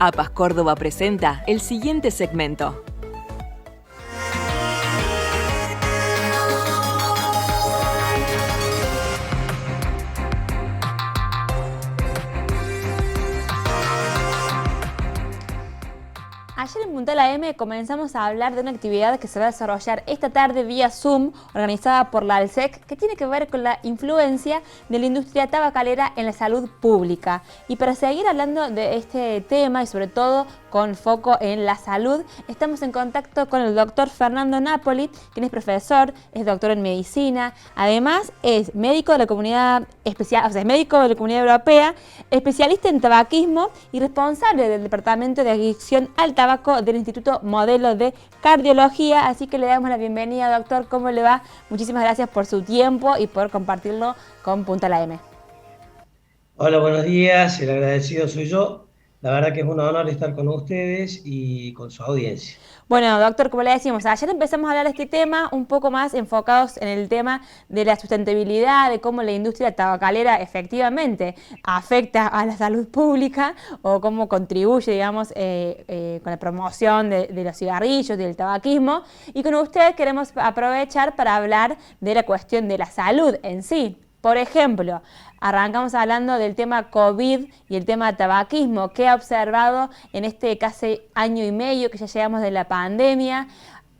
APAS Córdoba presenta el siguiente segmento. Ayer en Puntal AM comenzamos a hablar de una actividad que se va a desarrollar esta tarde vía Zoom, organizada por la ALSEC, que tiene que ver con la influencia de la industria tabacalera en la salud pública. Y para seguir hablando de este tema y sobre todo con foco en la salud, estamos en contacto con el doctor Fernando Napoli, quien es profesor, es doctor en medicina, además es médico de la comunidad especial, es médico de la Comunidad Europea, especialista en tabaquismo y responsable del Departamento de Adicción al Tabaco del Instituto Modelo de Cardiología. Así que le damos la bienvenida, doctor. ¿Cómo le va? Muchísimas gracias por su tiempo y por compartirlo con Puntal AM. Hola, buenos días. El agradecido soy yo. La verdad que es un honor estar con ustedes y con su audiencia. Bueno, doctor, como le decimos, ayer empezamos a hablar de este tema un poco más enfocados en el tema de la sustentabilidad, de cómo la industria tabacalera efectivamente afecta a la salud pública o cómo contribuye, digamos, con la promoción de los cigarrillos, del tabaquismo. Y con usted queremos aprovechar para hablar de la cuestión de la salud en sí. Por ejemplo, arrancamos hablando del tema COVID y el tema tabaquismo. ¿Qué ha observado en este casi año y medio que ya llegamos de la pandemia?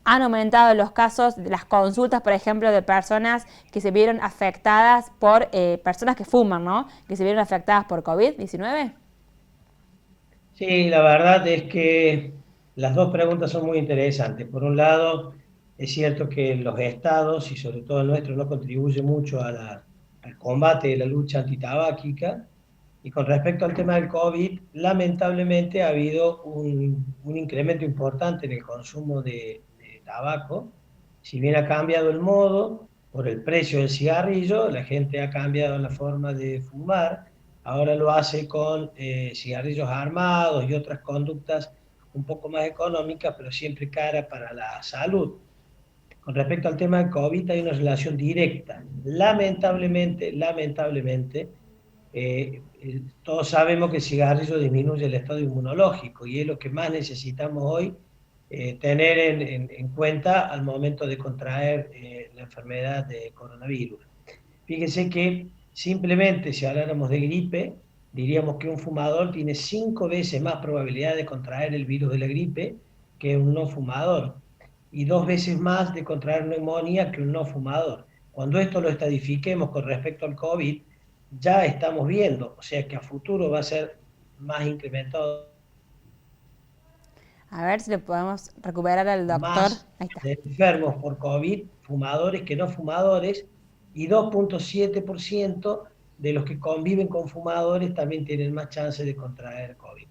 Han aumentado los casos, las consultas, por ejemplo, de personas que se vieron afectadas por personas que fuman, ¿no? Que se vieron afectadas por COVID-19. Sí, la verdad es que las dos preguntas son muy interesantes. Por un lado, es cierto que los estados, y sobre todo el nuestro, no contribuye mucho al combate de la lucha antitabáquica. Y con respecto al tema del COVID, lamentablemente ha habido un incremento importante en el consumo de tabaco. Si bien ha cambiado el modo por el precio del cigarrillo, la gente ha cambiado la forma de fumar. Ahora lo hace con cigarrillos armados y otras conductas un poco más económicas, pero siempre cara para la salud. Con respecto al tema del COVID, hay una relación directa. Lamentablemente, todos sabemos que el cigarrillo disminuye el estado inmunológico y es lo que más necesitamos hoy tener en cuenta al momento de contraer la enfermedad de coronavirus. Fíjense que simplemente si habláramos de gripe, diríamos que un fumador tiene 5 veces más probabilidad de contraer el virus de la gripe que un no fumador y 2 veces más de contraer neumonía que un no fumador. Cuando esto lo estadifiquemos con respecto al COVID, ya estamos viendo, o sea que a futuro va a ser más incrementado. A ver si le podemos recuperar al doctor. Más Ahí está. de enfermos por COVID, fumadores que no fumadores, y 2,7% de los que conviven con fumadores también tienen más chance de contraer COVID.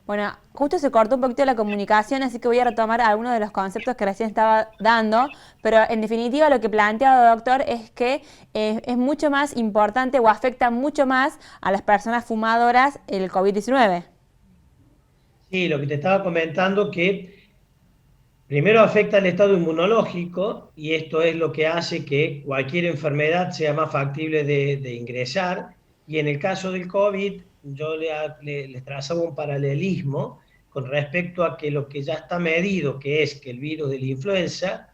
Bueno, justo se cortó un poquito la comunicación, así que voy a retomar algunos de los conceptos que recién estaba dando, pero en definitiva lo que plantea el doctor es que es mucho más importante o afecta mucho más a las personas fumadoras el COVID-19. Sí, lo que te estaba comentando que primero afecta al estado inmunológico y esto es lo que hace que cualquier enfermedad sea más factible de ingresar. Y en el caso del COVID, yo les trazaba un paralelismo con respecto a que lo que ya está medido, que es que el virus de la influenza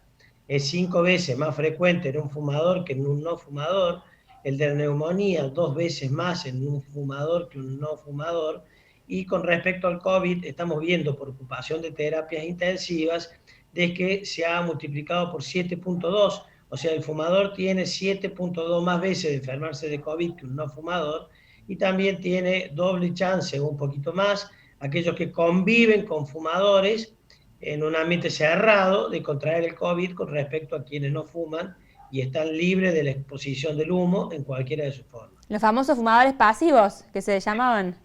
es 5 veces más frecuente en un fumador que en un no fumador, el de la neumonía 2 veces más en un fumador que un no fumador. Y con respecto al COVID, estamos viendo por ocupación de terapias intensivas de que se ha multiplicado por 7,2, o sea, el fumador tiene 7,2 más veces de enfermarse de COVID que un no fumador, y también tiene doble chance, un poquito más, aquellos que conviven con fumadores en un ambiente cerrado de contraer el COVID con respecto a quienes no fuman y están libres de la exposición del humo en cualquiera de sus formas. Los famosos fumadores pasivos que se llamaban.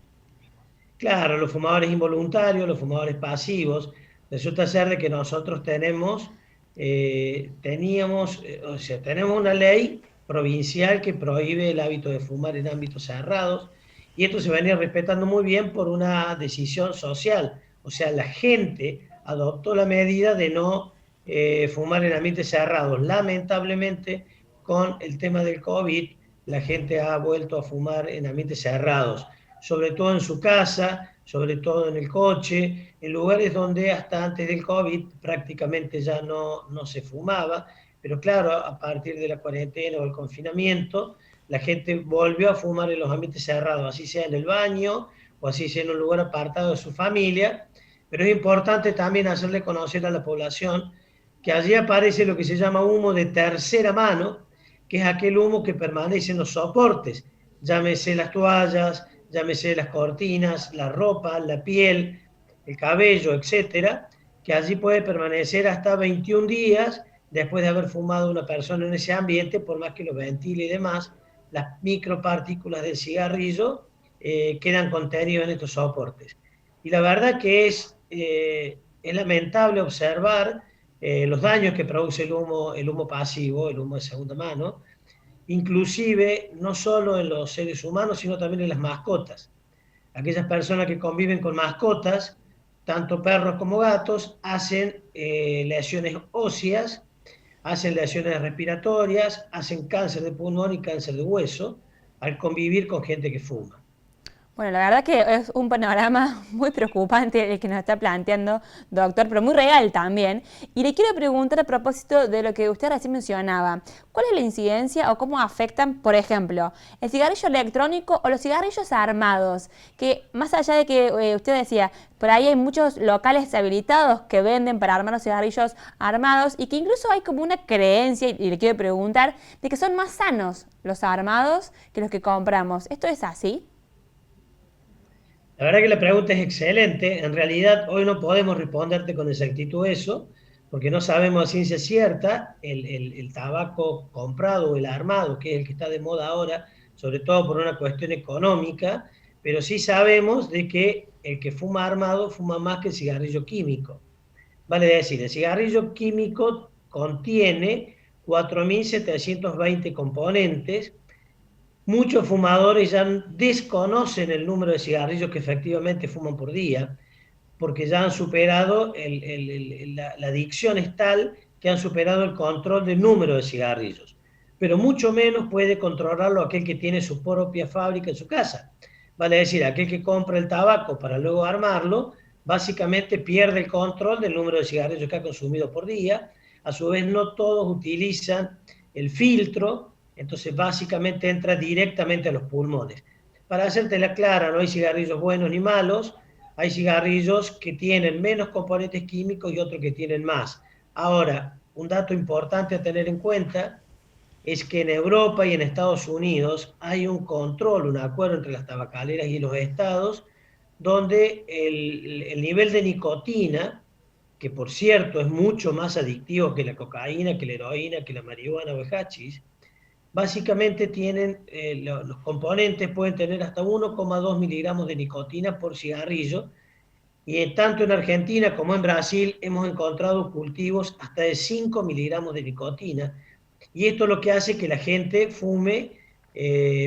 Claro, los fumadores involuntarios, los fumadores pasivos, resulta ser de que nosotros tenemos una ley provincial que prohíbe el hábito de fumar en ámbitos cerrados y esto se venía respetando muy bien por una decisión social. O sea, la gente adoptó la medida de no fumar en ambientes cerrados. Lamentablemente, con el tema del COVID, la gente ha vuelto a fumar en ambientes cerrados, sobre todo en su casa, sobre todo en el coche, en lugares donde hasta antes del COVID prácticamente ya no se fumaba, pero claro, a partir de la cuarentena o el confinamiento, la gente volvió a fumar en los ambientes cerrados, así sea en el baño o así sea en un lugar apartado de su familia, pero es importante también hacerle conocer a la población que allí aparece lo que se llama humo de tercera mano, que es aquel humo que permanece en los soportes, llámese las toallas, llámese las cortinas, la ropa, la piel, el cabello, etcétera, que allí puede permanecer hasta 21 días después de haber fumado una persona en ese ambiente, por más que lo ventile y demás, las micropartículas del cigarrillo quedan contenidas en estos soportes. Y la verdad que es lamentable observar los daños que produce el humo pasivo, el humo de segunda mano, inclusive no solo en los seres humanos, sino también en las mascotas. Aquellas personas que conviven con mascotas, tanto perros como gatos, hacen lesiones óseas, hacen lesiones respiratorias, hacen cáncer de pulmón y cáncer de hueso al convivir con gente que fuma. Bueno, la verdad que es un panorama muy preocupante el que nos está planteando, doctor, pero muy real también. Y le quiero preguntar a propósito de lo que usted recién mencionaba, ¿cuál es la incidencia o cómo afectan, por ejemplo, el cigarrillo electrónico o los cigarrillos armados? Que más allá de que usted decía, por ahí hay muchos locales habilitados que venden para armar los cigarrillos armados y que incluso hay como una creencia, y le quiero preguntar, de que son más sanos los armados que los que compramos. ¿Esto es así? La verdad que la pregunta es excelente. En realidad, hoy no podemos responderte con exactitud eso, porque no sabemos a ciencia cierta el tabaco comprado o el armado, que es el que está de moda ahora, sobre todo por una cuestión económica, pero sí sabemos de que el que fuma armado fuma más que el cigarrillo químico. Vale decir, el cigarrillo químico contiene 4.720 componentes. Muchos fumadores ya desconocen el número de cigarrillos que efectivamente fuman por día, porque ya han superado, la adicción es tal que han superado el control del número de cigarrillos, pero mucho menos puede controlarlo aquel que tiene su propia fábrica en su casa. Vale decir, aquel que compra el tabaco para luego armarlo, básicamente pierde el control del número de cigarrillos que ha consumido por día. A su vez, no todos utilizan el filtro, entonces básicamente entra directamente a los pulmones. Para hacértela clara, no hay cigarrillos buenos ni malos, hay cigarrillos que tienen menos componentes químicos y otros que tienen más. Ahora, un dato importante a tener en cuenta es que en Europa y en Estados Unidos hay un control, un acuerdo entre las tabacaleras y los estados, donde el nivel de nicotina, que por cierto es mucho más adictivo que la cocaína, que la heroína, que la marihuana o el hachís, básicamente tienen, los componentes pueden tener hasta 1,2 miligramos de nicotina por cigarrillo, y tanto en Argentina como en Brasil hemos encontrado cultivos hasta de 5 miligramos de nicotina, y esto es lo que hace que la gente fume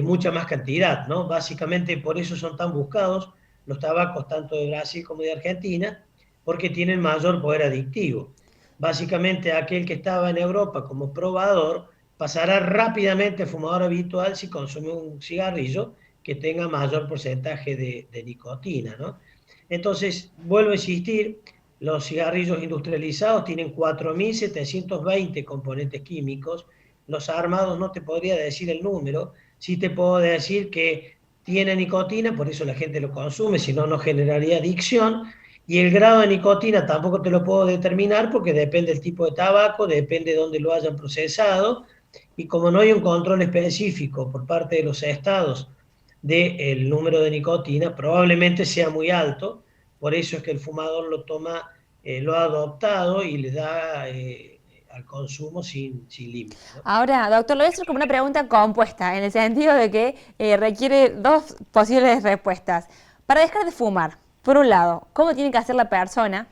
mucha más cantidad, ¿no? Básicamente por eso son tan buscados los tabacos tanto de Brasil como de Argentina, porque tienen mayor poder adictivo. Básicamente aquel que estaba en Europa como probador pasará rápidamente a fumador habitual si consume un cigarrillo que tenga mayor porcentaje de nicotina, ¿no? Entonces, vuelvo a insistir, los cigarrillos industrializados tienen 4.720 componentes químicos, los armados no te podría decir el número, sí te puedo decir que tiene nicotina, por eso la gente lo consume, si no, no generaría adicción, y el grado de nicotina tampoco te lo puedo determinar porque depende del tipo de tabaco, depende de dónde lo hayan procesado, y como no hay un control específico por parte de los estados del número de nicotina, probablemente sea muy alto, por eso es que el fumador lo toma, lo ha adoptado y le da al consumo sin límite, ¿no? Ahora, doctor, lo voy a hacer como una pregunta compuesta, en el sentido de que requiere dos posibles respuestas. Para dejar de fumar, por un lado, ¿cómo tiene que hacer la persona?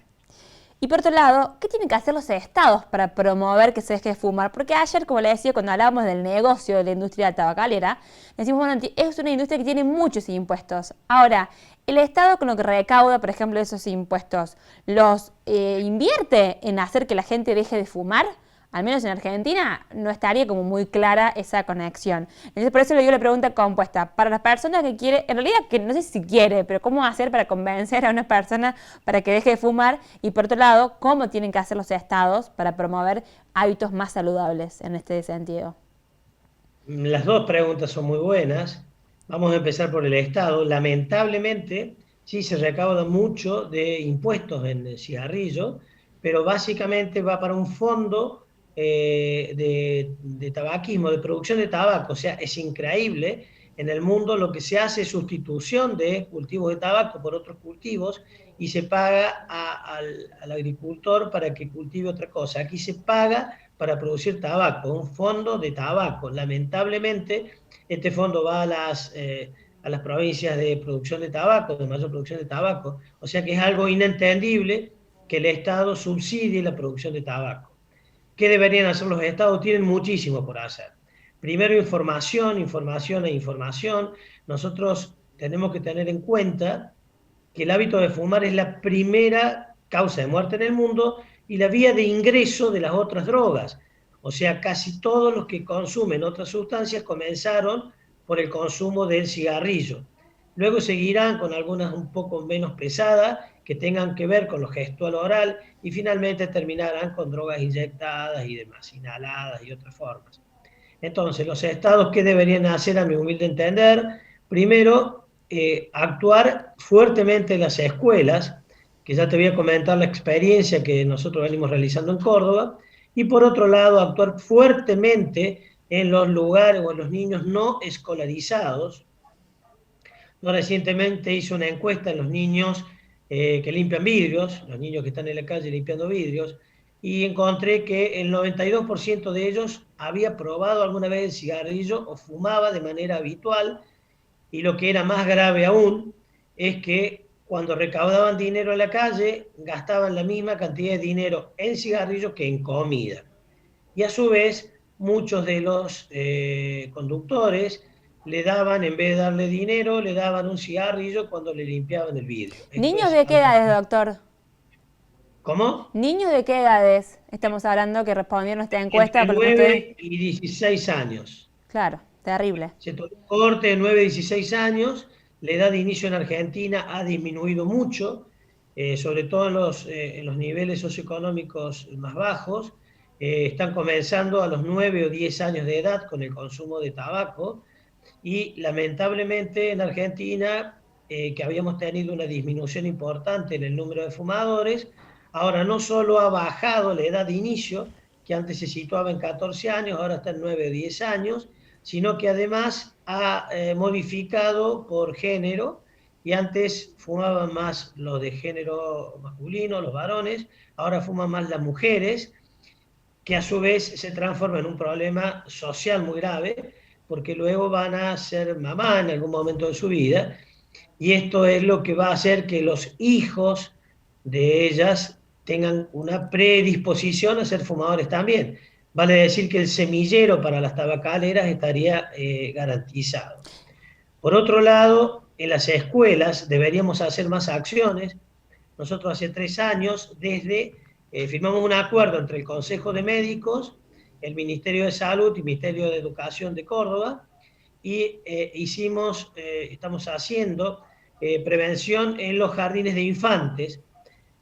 Y por otro lado, ¿qué tienen que hacer los estados para promover que se deje de fumar? Porque ayer, como le decía, cuando hablábamos del negocio de la industria tabacalera, decimos, bueno, es una industria que tiene muchos impuestos. Ahora, el Estado con lo que recauda, por ejemplo, esos impuestos, ¿los invierte en hacer que la gente deje de fumar? al menos en Argentina, no estaría como muy clara esa conexión. Entonces, por eso le digo la pregunta compuesta. Para las personas que quiere, en realidad que no sé si quiere, pero cómo hacer para convencer a una persona para que deje de fumar, y por otro lado, cómo tienen que hacer los estados para promover hábitos más saludables en este sentido. Las dos preguntas son muy buenas. Vamos a empezar por el Estado. Lamentablemente, sí se recauda mucho de impuestos en el cigarrillo, pero básicamente va para un fondo de tabaquismo, de producción de tabaco. O sea, es increíble. En el mundo lo que se hace es sustitución de cultivos de tabaco por otros cultivos y se paga al agricultor para que cultive otra cosa. Aquí se paga para producir tabaco, un fondo de tabaco. Lamentablemente, este fondo va a las provincias de producción de tabaco, de mayor producción de tabaco. O sea que es algo inentendible que el Estado subsidie la producción de tabaco. ¿Qué deberían hacer los estados? Tienen muchísimo por hacer. Primero, información, información e información. Nosotros tenemos que tener en cuenta que el hábito de fumar es la primera causa de muerte en el mundo y la vía de ingreso de las otras drogas. O sea, casi todos los que consumen otras sustancias comenzaron por el consumo del cigarrillo. Luego seguirán con algunas un poco menos pesadas que tengan que ver con lo gestual oral y finalmente terminarán con drogas inyectadas y demás, inhaladas y otras formas. Entonces, los estados, ¿qué deberían hacer a mi humilde entender? Primero, actuar fuertemente en las escuelas, que ya te voy a comentar la experiencia que nosotros venimos realizando en Córdoba, y por otro lado, actuar fuertemente en los lugares o en los niños no escolarizados. Yo recientemente hice una encuesta en los niños que limpian vidrios, los niños que están en la calle limpiando vidrios, y encontré que el 92% de ellos había probado alguna vez el cigarrillo o fumaba de manera habitual, y lo que era más grave aún es que cuando recaudaban dinero en la calle gastaban la misma cantidad de dinero en cigarrillos que en comida. Y a su vez muchos de los conductores le daban, en vez de darle dinero, le daban un cigarrillo cuando le limpiaban el vidrio. Esto ¿Niños es de qué algo... edades, doctor? ¿Cómo? ¿Niños de qué edades estamos hablando que respondieron a esta encuesta? Entre Por lo que usted... 9 y 16 años. Claro, terrible. Se tomó un corte de 9 a 16 años, la edad de inicio en Argentina ha disminuido mucho, sobre todo en los niveles socioeconómicos más bajos. Están comenzando a los 9 o 10 años de edad con el consumo de tabaco y lamentablemente en Argentina, que habíamos tenido una disminución importante en el número de fumadores, ahora no solo ha bajado la edad de inicio, que antes se situaba en 14 años, ahora está en 9 o 10 años, sino que además ha modificado por género, y antes fumaban más los de género masculino, los varones, ahora fuman más las mujeres, que a su vez se transforma en un problema social muy grave, porque luego van a ser mamá en algún momento de su vida, y esto es lo que va a hacer que los hijos de ellas tengan una predisposición a ser fumadores también. Vale decir que el semillero para las tabacaleras estaría garantizado. Por otro lado, en las escuelas deberíamos hacer más acciones. Nosotros hace 3 años, firmamos un acuerdo entre el Consejo de Médicos, el Ministerio de Salud y el Ministerio de Educación de Córdoba, y estamos haciendo prevención en los jardines de infantes.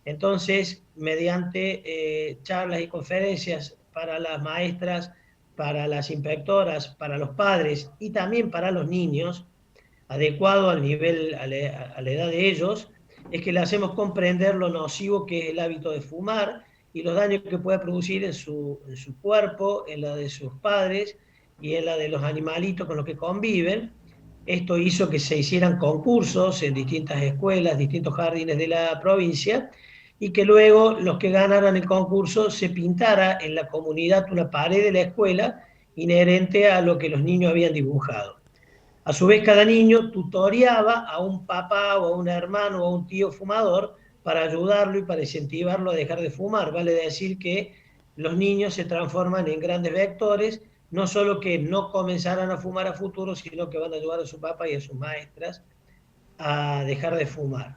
Entonces, mediante charlas y conferencias para las maestras, para las inspectoras, para los padres y también para los niños, adecuado al nivel, a la edad de ellos, es que le hacemos comprender lo nocivo que es el hábito de fumar y los daños que puede producir en su cuerpo, en la de sus padres y en la de los animalitos con los que conviven. Esto hizo que se hicieran concursos en distintas escuelas, distintos jardines de la provincia, y que luego los que ganaran el concurso se pintara en la comunidad una pared de la escuela inherente a lo que los niños habían dibujado. A su vez, cada niño tutoreaba a un papá o a un hermano o a un tío fumador para ayudarlo y para incentivarlo a dejar de fumar. Vale decir que los niños se transforman en grandes vectores, no solo que no comenzarán a fumar a futuro, sino que van a ayudar a su papá y a sus maestras a dejar de fumar.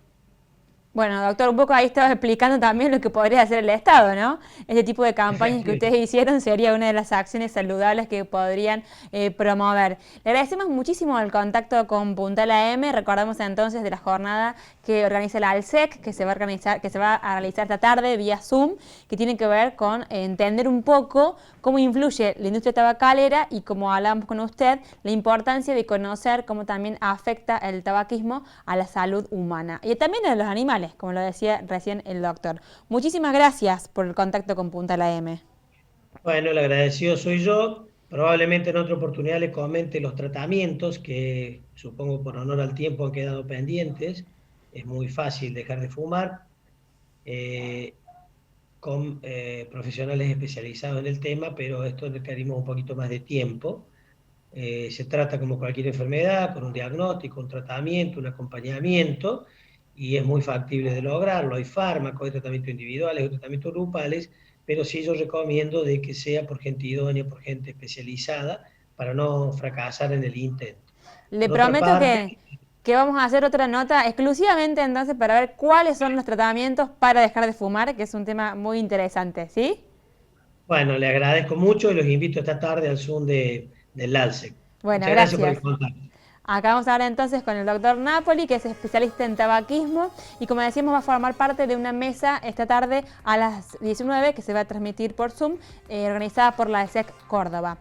Bueno, doctor, un poco ahí estaba explicando también lo que podría hacer el Estado, ¿no? Este tipo de campañas que ustedes hicieron sería una de las acciones saludables que podrían promover. Le agradecemos muchísimo el contacto con Puntal AM. Recordamos entonces de la jornada que organiza la ALSEC, que se va a realizar esta tarde vía Zoom, que tiene que ver con entender un poco cómo influye la industria tabacalera y, como hablamos con usted, la importancia de conocer cómo también afecta el tabaquismo a la salud humana y también a los animales, como lo decía recién el doctor. Muchísimas gracias por el contacto con Puntal AM. Bueno, el agradecido soy yo. Probablemente en otra oportunidad les comente los tratamientos que, supongo por honor al tiempo, han quedado pendientes. Es muy fácil dejar de fumar. Eh, con profesionales especializados en el tema, pero esto requerimos un poquito más de tiempo. Se trata como cualquier enfermedad, con un diagnóstico, un tratamiento, un acompañamiento, y es muy factible de lograrlo. Hay fármacos, hay tratamientos individuales, hay tratamientos grupales, pero sí yo recomiendo de que sea por gente idónea, por gente especializada, para no fracasar en el intento. Le Por otra prometo parte, que vamos a hacer otra nota exclusivamente entonces para ver cuáles son los tratamientos para dejar de fumar, que es un tema muy interesante, ¿sí? bueno, le agradezco mucho y los invito esta tarde al Zoom del LALSEC. Bueno, Muchas gracias por gracias. el contacto. Acá vamos a hablar entonces con el doctor Napoli, que es especialista en tabaquismo y, como decimos, va a formar parte de una mesa esta tarde a las 19 que se va a transmitir por Zoom, organizada por la ESEC Córdoba.